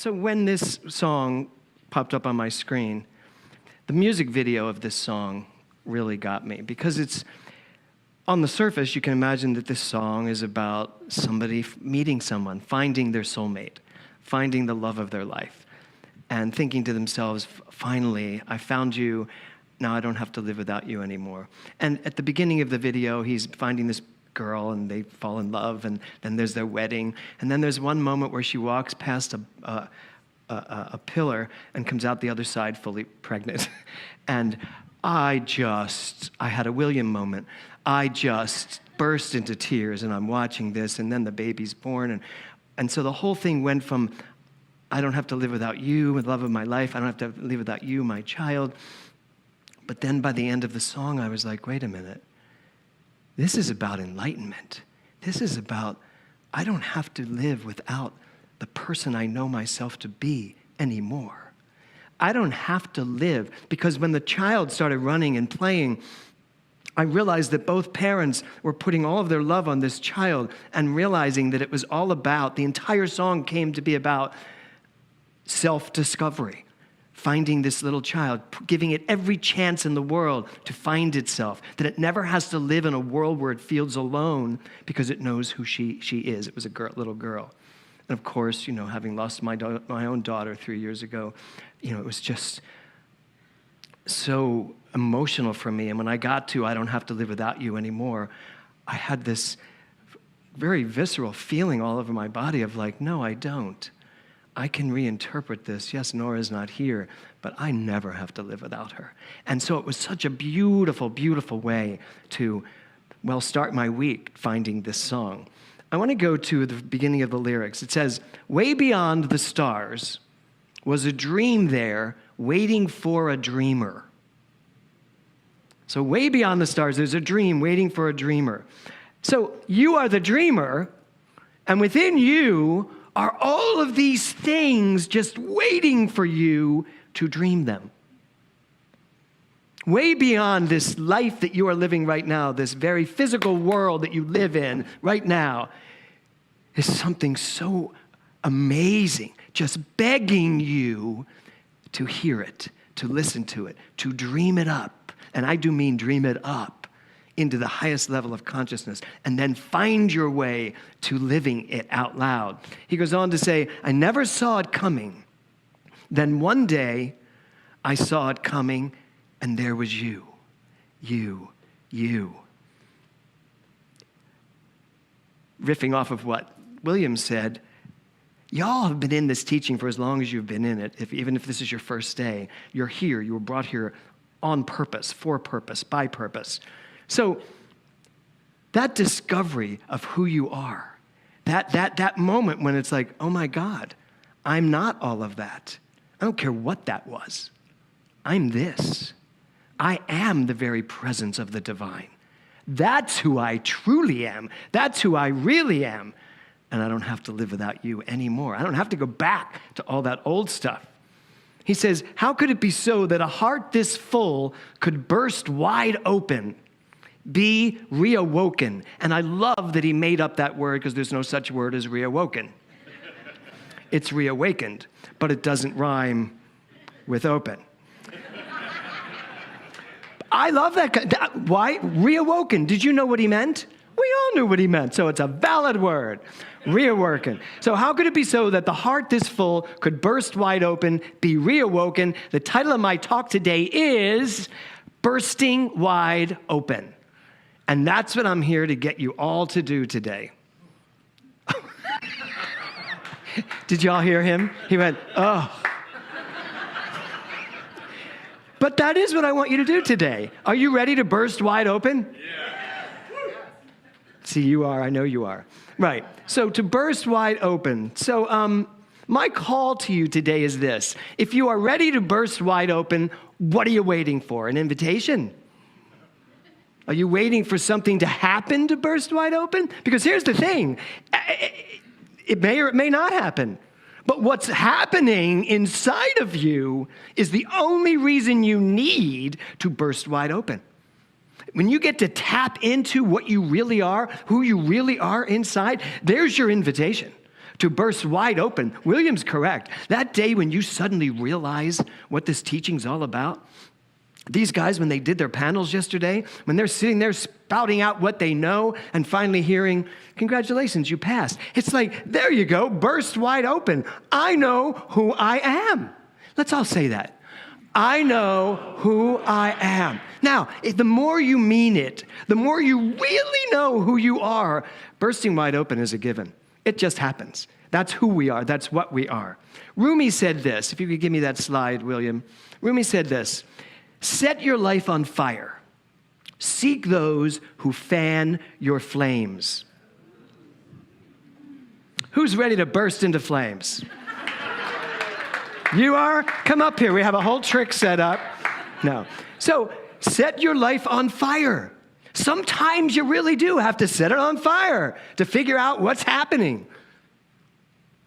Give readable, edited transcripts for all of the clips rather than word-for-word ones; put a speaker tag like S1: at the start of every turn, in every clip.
S1: So when this song popped up on my screen, the music video of this song really got me because it's, on the surface, you can imagine that this song is about somebody meeting someone, finding their soulmate, finding the love of their life, and thinking to themselves, finally, I found you, now I don't have to live without you anymore. And at the beginning of the video, he's finding this girl, and they fall in love, and then there's their wedding. And then there's one moment where she walks past a pillar and comes out the other side fully pregnant. And I had a William moment. I just burst into tears, and I'm watching this, and then the baby's born. And so the whole thing went from, I don't have to live without you, the love of my life. I don't have to live without you, my child. But then by the end of the song, I was like, wait a minute. This is about enlightenment. This is about, I don't have to live without the person I know myself to be anymore. I don't have to live, because when the child started running and playing, I realized that both parents were putting all of their love on this child and realizing that it was all about, the entire song came to be about self-discovery. Finding this little child, giving it every chance in the world to find itself, that it never has to live in a world where it feels alone because it knows who she is. It was a little girl. And of course, having lost my own daughter 3 years ago, it was just so emotional for me. And when I got to, I don't have to live without you anymore, I had this very visceral feeling all over my body of like, no, I don't. I can reinterpret this. Yes, Nora's not here, but I never have to live without her. And so it was such a beautiful, beautiful way to, start my week finding this song. I want to go to the beginning of the lyrics. It says, way beyond the stars was a dream there waiting for a dreamer. So way beyond the stars, there's a dream waiting for a dreamer. So you are the dreamer, and within you are all of these things just waiting for you to dream them. Way beyond this life that you are living right now, this very physical world that you live in right now, is something so amazing, just begging you to hear it, to listen to it, to dream it up. And I do mean dream it up into the highest level of consciousness, and then find your way to living it out loud. He goes on to say, I never saw it coming. Then one day, I saw it coming, and there was you. Riffing off of what William said, y'all have been in this teaching for as long as you've been in it. Even if this is your first day, you're here. You were brought here on purpose, for purpose, by purpose. So that discovery of who you are, that moment when it's like, oh my God, I'm not all of that. I don't care what that was. I'm this. I am the very presence of the divine. That's who I truly am. That's who I really am. And I don't have to live without you anymore. I don't have to go back to all that old stuff. He says, how could it be so that a heart this full could burst wide open, be reawoken? And I love that he made up that word, because there's no such word as reawoken. It's reawakened, but it doesn't rhyme with open. I love that. Why? Reawoken. Did you know what he meant? We all knew what he meant, so it's a valid word. Reawoken. So how could it be so that the heart this full could burst wide open, be reawoken? The title of my talk today is Bursting Wide Open. And that's what I'm here to get you all to do today. Did y'all hear him? He went, oh. But that is what I want you to do today. Are you ready to burst wide open? Yeah. See, you are. I know you are. Right. So to burst wide open. So my call to you today is this. If you are ready to burst wide open, what are you waiting for? An invitation? Are you waiting for something to happen to burst wide open? Because here's the thing. It may or it may not happen. But what's happening inside of you is the only reason you need to burst wide open. When you get to tap into what you really are, who you really are inside, there's your invitation to burst wide open. William's correct. That day when you suddenly realize what this teaching's all about, these guys, when they did their panels yesterday, when they're sitting there spouting out what they know and finally hearing, congratulations, you passed. It's like, there you go, burst wide open. I know who I am. Let's all say that. I know who I am. Now, the more you mean it, the more you really know who you are, bursting wide open is a given. It just happens. That's who we are. That's what we are. Rumi said this. If you could give me that slide, William. Rumi said this. Set your life on fire. Seek those who fan your flames. Who's ready to burst into flames? You are? Come up here. We have a whole trick set up. No. So set your life on fire. Sometimes you really do have to set it on fire to figure out what's happening.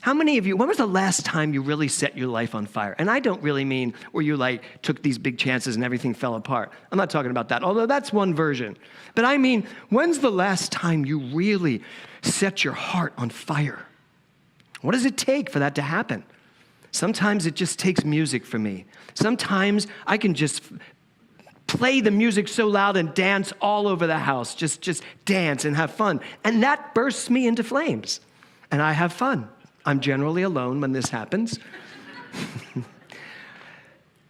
S1: How many of you, when was the last time you really set your life on fire? And I don't really mean where you took these big chances and everything fell apart. I'm not talking about that, although that's one version. But I mean, when's the last time you really set your heart on fire? What does it take for that to happen? Sometimes it just takes music for me. Sometimes I can just play the music so loud and dance all over the house, just dance and have fun. And that bursts me into flames. And I have fun. I'm generally alone when this happens.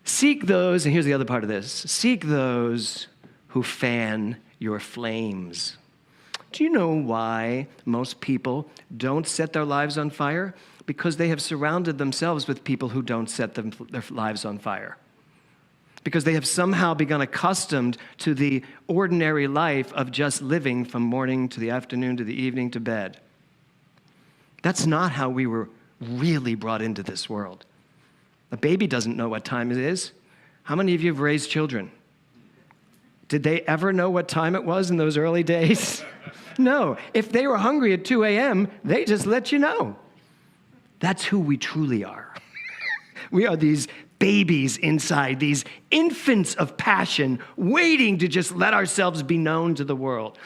S1: Seek those, and here's the other part of this, seek those who fan your flames. Do you know why most people don't set their lives on fire? Because they have surrounded themselves with people who don't set their lives on fire. Because they have somehow become accustomed to the ordinary life of just living from morning to the afternoon to the evening to bed. That's not how we were really brought into this world. A baby doesn't know what time it is. How many of you have raised children? Did they ever know what time it was in those early days? No. If they were hungry at 2 a.m., they just let you know. That's who we truly are. We are these babies inside, these infants of passion, waiting to just let ourselves be known to the world.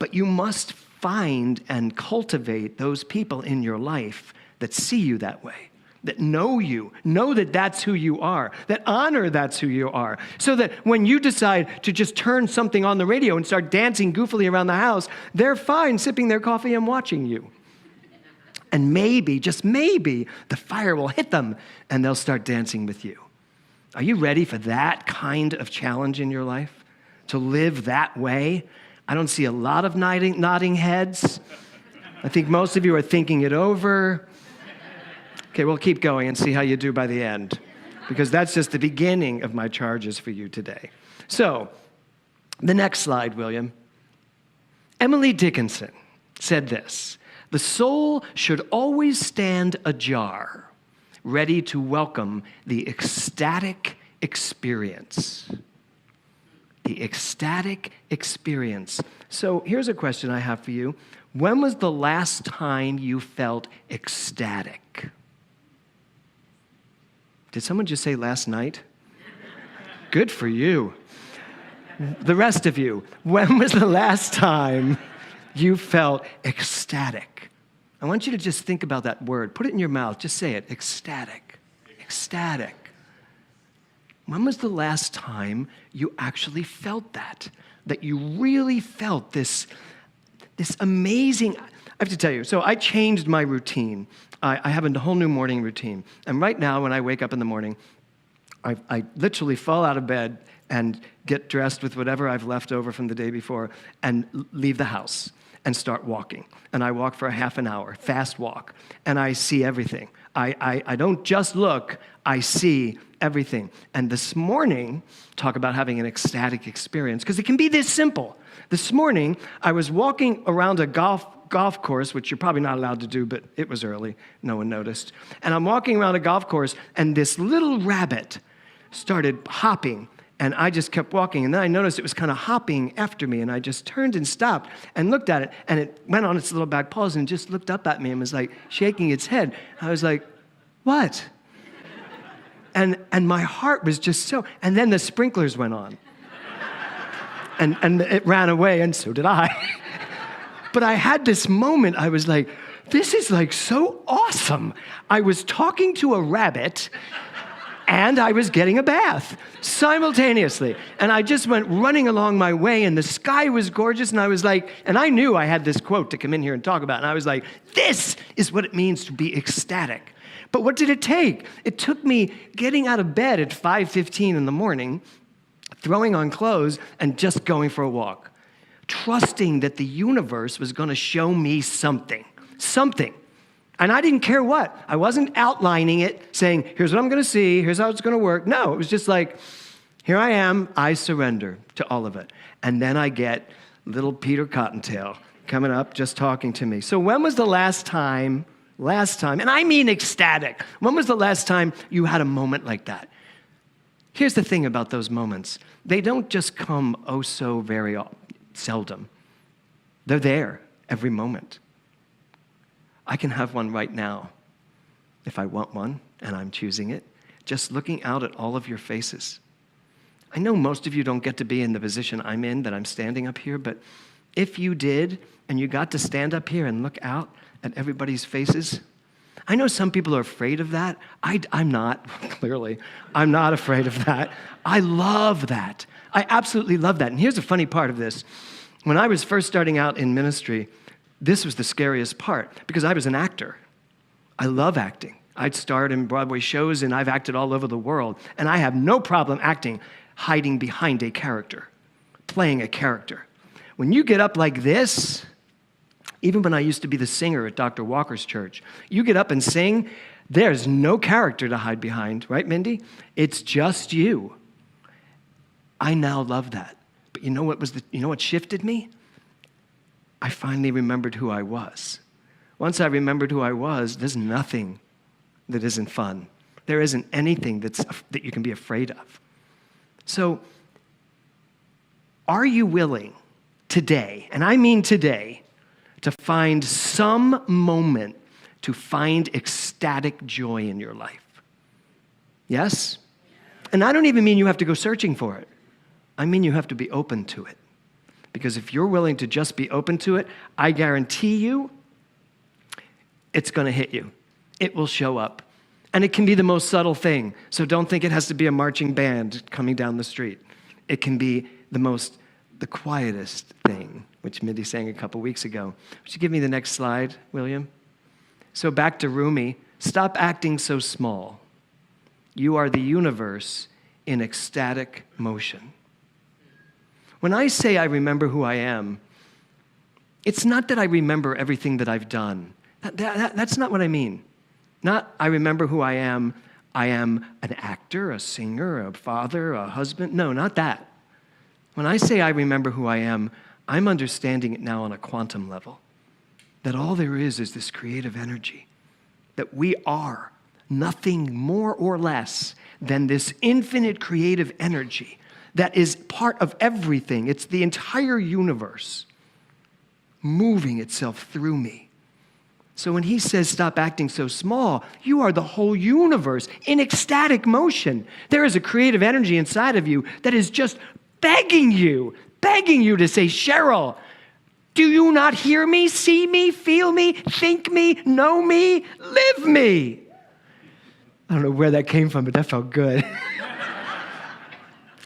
S1: But you must find and cultivate those people in your life that see you that way, that know you, know that that's who you are, that honor that's who you are, so that when you decide to just turn something on the radio and start dancing goofily around the house, they're fine sipping their coffee and watching you. And maybe, just maybe, the fire will hit them and they'll start dancing with you. Are you ready for that kind of challenge in your life? To live that way? I don't see a lot of nodding heads. I think most of you are thinking it over. Okay, we'll keep going and see how you do by the end, because that's just the beginning of my charges for you today. So, the next slide, William. Emily Dickinson said this. The soul should always stand ajar, ready to welcome the ecstatic experience. The ecstatic experience. So here's a question I have for you. When was the last time you felt ecstatic? Did someone just say last night? Good for you. The rest of you, when was the last time you felt ecstatic? I want you to just think about that word. Put it in your mouth. Just say it. Ecstatic. Ecstatic. When was the last time you actually felt that? That you really felt this amazing... I have to tell you, so I changed my routine. I have a whole new morning routine. And right now, when I wake up in the morning, I literally fall out of bed and get dressed with whatever I've left over from the day before and leave the house and start walking. And I walk for a half an hour, fast walk, and I see everything. I don't just look, I see everything. And this morning, talk about having an ecstatic experience, because it can be this simple. This morning, I was walking around a golf course, which you're probably not allowed to do, but it was early. No one noticed. And I'm walking around a golf course, and this little rabbit started hopping. And I just kept walking, and then I noticed it was kind of hopping after me, and I just turned and stopped and looked at it, and it went on its little back paws and just looked up at me and was like shaking its head. I was like, what? And my heart was just so, and then the sprinklers went on. And it ran away, and so did I. But I had this moment, I was like, this is like so awesome. I was talking to a rabbit and I was getting a bath simultaneously. And I just went running along my way and the sky was gorgeous. And I was like, and I knew I had this quote to come in here and talk about. And I was like, this is what it means to be ecstatic. But what did it take? It took me getting out of bed at 5:15 in the morning, throwing on clothes, and just going for a walk. Trusting that the universe was going to show me something. And I didn't care what. I wasn't outlining it, saying, here's what I'm going to see, here's how it's going to work. No, it was just like, here I am, I surrender to all of it. And then I get little Peter Cottontail coming up, just talking to me. So when was the last time, and I mean ecstatic, when was the last time you had a moment like that? Here's the thing about those moments. They don't just come oh so very seldom. They're there every moment. I can have one right now if I want one, and I'm choosing it, just looking out at all of your faces. I know most of you don't get to be in the position I'm in, that I'm standing up here, but if you did, and you got to stand up here and look out at everybody's faces, I know some people are afraid of that. I'm not, clearly. I'm not afraid of that. I love that. I absolutely love that. And here's the funny part of this. When I was first starting out in ministry, this was the scariest part because I was an actor. I love acting. I'd starred in Broadway shows and I've acted all over the world. And I have no problem acting, hiding behind a character, playing a character. When you get up like this, even when I used to be the singer at Dr. Walker's church, you get up and sing, there's no character to hide behind, right, Mindy? It's just you. I now love that. But you know what shifted me? I finally remembered who I was. Once I remembered who I was, there's nothing that isn't fun. There isn't anything that you can be afraid of. So, are you willing today, and I mean today, to find some moment to find ecstatic joy in your life? Yes? And I don't even mean you have to go searching for it. I mean you have to be open to it. Because if you're willing to just be open to it, I guarantee you, it's going to hit you. It will show up. And it can be the most subtle thing. So don't think it has to be a marching band coming down the street. It can be the quietest thing, which Mindy sang a couple weeks ago. Would you give me the next slide, William? So back to Rumi. Stop acting so small. You are the universe in ecstatic motion. When I say I remember who I am, it's not that I remember everything that I've done. That's not what I mean. Not I remember who I am an actor, a singer, a father, a husband. No, not that. When I say I remember who I am, I'm understanding it now on a quantum level. That all there is this creative energy. That we are nothing more or less than this infinite creative energy that is part of everything. It's the entire universe moving itself through me. So when he says, stop acting so small, you are the whole universe in ecstatic motion. There is a creative energy inside of you that is just begging you to say, Cheryl, do you not hear me, see me, feel me, think me, know me, live me? I don't know where that came from, but that felt good.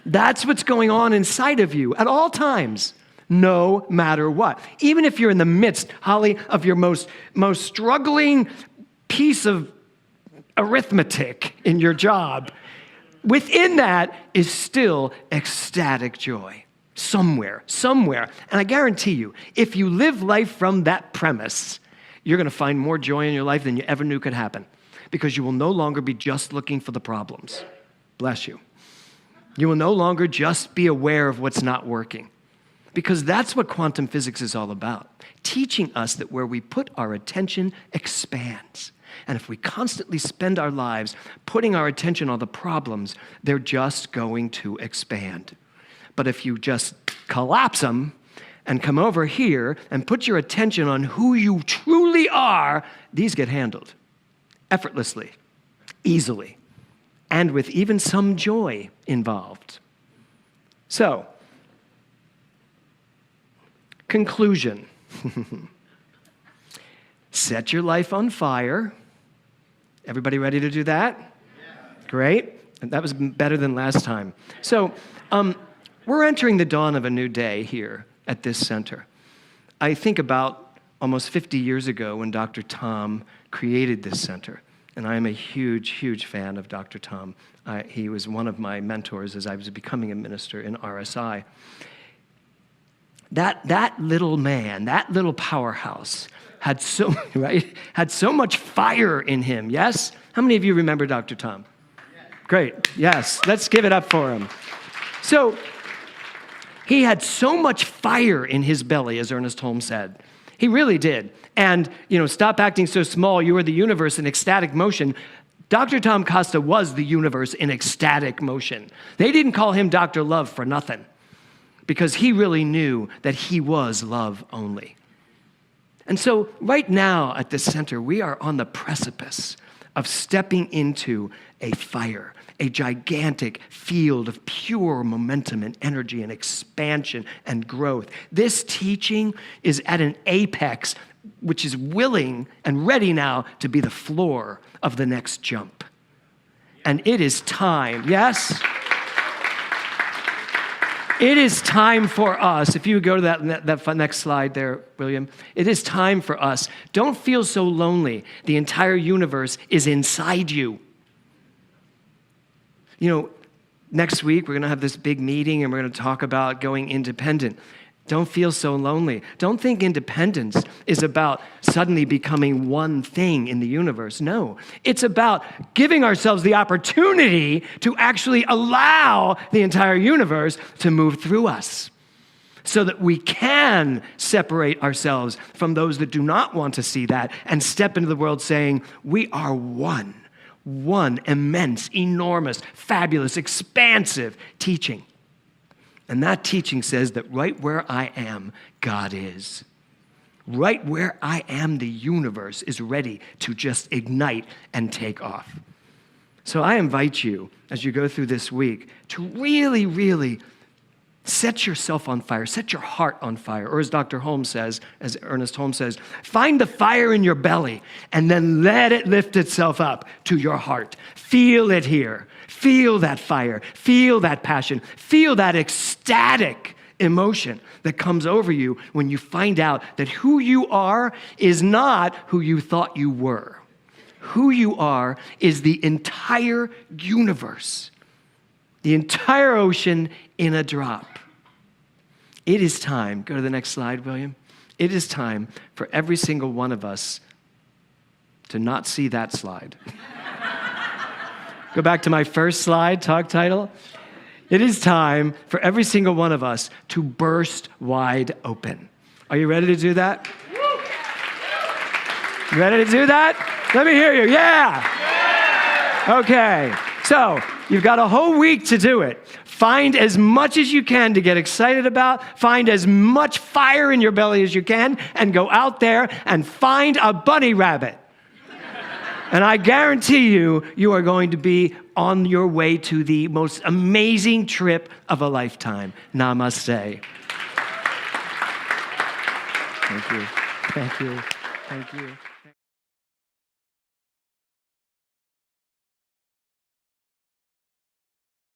S1: That's what's going on inside of you at all times, no matter what. Even if you're in the midst, Holly, of your most struggling piece of arithmetic in your job, within that is still ecstatic joy. Somewhere. And I guarantee you, if you live life from that premise, you're going to find more joy in your life than you ever knew could happen, because you will no longer be just looking for the problems. Bless you. You will no longer just be aware of what's not working, because that's what quantum physics is all about, teaching us that where we put our attention expands. And if we constantly spend our lives putting our attention on the problems, they're just going to expand. But if you just collapse them and come over here and put your attention on who you truly are, these get handled effortlessly, easily, and with even some joy involved. So, conclusion. set your life on fire. Everybody ready to do that? Yeah. Great. That was better than last time. So we're entering the dawn of a new day here at this center. I think about almost 50 years ago when Dr. Tom created this center. And I am a huge, huge fan of Dr. Tom. He was one of my mentors as I was becoming a minister in RSI. That little man, that little powerhouse had so much fire in him, yes? How many of you remember Dr. Tom? Yes. Great, yes, let's give it up for him. So he had so much fire in his belly, as Ernest Holmes said. He really did. And, stop acting so small, you are the universe in ecstatic motion. Dr. Tom Costa was the universe in ecstatic motion. They didn't call him Dr. Love for nothing, because he really knew that he was love only. And so right now at the center, we are on the precipice of stepping into a fire, a gigantic field of pure momentum and energy and expansion and growth. This teaching is at an apex, which is willing and ready now to be the floor of the next jump. And it is time, yes? It is time for us, if you would go to that next slide there, William. It is time for us. Don't feel so lonely. The entire universe is inside you. Next week we're going to have this big meeting and we're going to talk about going independent. Don't feel so lonely. Don't think independence is about suddenly becoming one thing in the universe. No, it's about giving ourselves the opportunity to actually allow the entire universe to move through us so that we can separate ourselves from those that do not want to see that and step into the world saying, we are one immense, enormous, fabulous, expansive teaching. And that teaching says that right where I am, God is. Right where I am, the universe is ready to just ignite and take off. So I invite you, as you go through this week, to really, really set yourself on fire, set your heart on fire. Or as Dr. Holmes says, as Ernest Holmes says, find the fire in your belly and then let it lift itself up to your heart. Feel it here. Feel that fire, feel that passion, feel that ecstatic emotion that comes over you when you find out that who you are is not who you thought you were. Who you are is the entire universe, the entire ocean in a drop. It is time, go to the next slide, William. It is time for every single one of us to not see that slide. Go back to my first slide, talk title. It is time for every single one of us to burst wide open. Are you ready to do that? You ready to do that? Let me hear you. Yeah. Okay. So you've got a whole week to do it. Find as much as you can to get excited about. Find as much fire in your belly as you can and go out there and find a bunny rabbit. And I guarantee you, you are going to be on your way to the most amazing trip of a lifetime. Namaste. Thank you. Thank you. Thank you.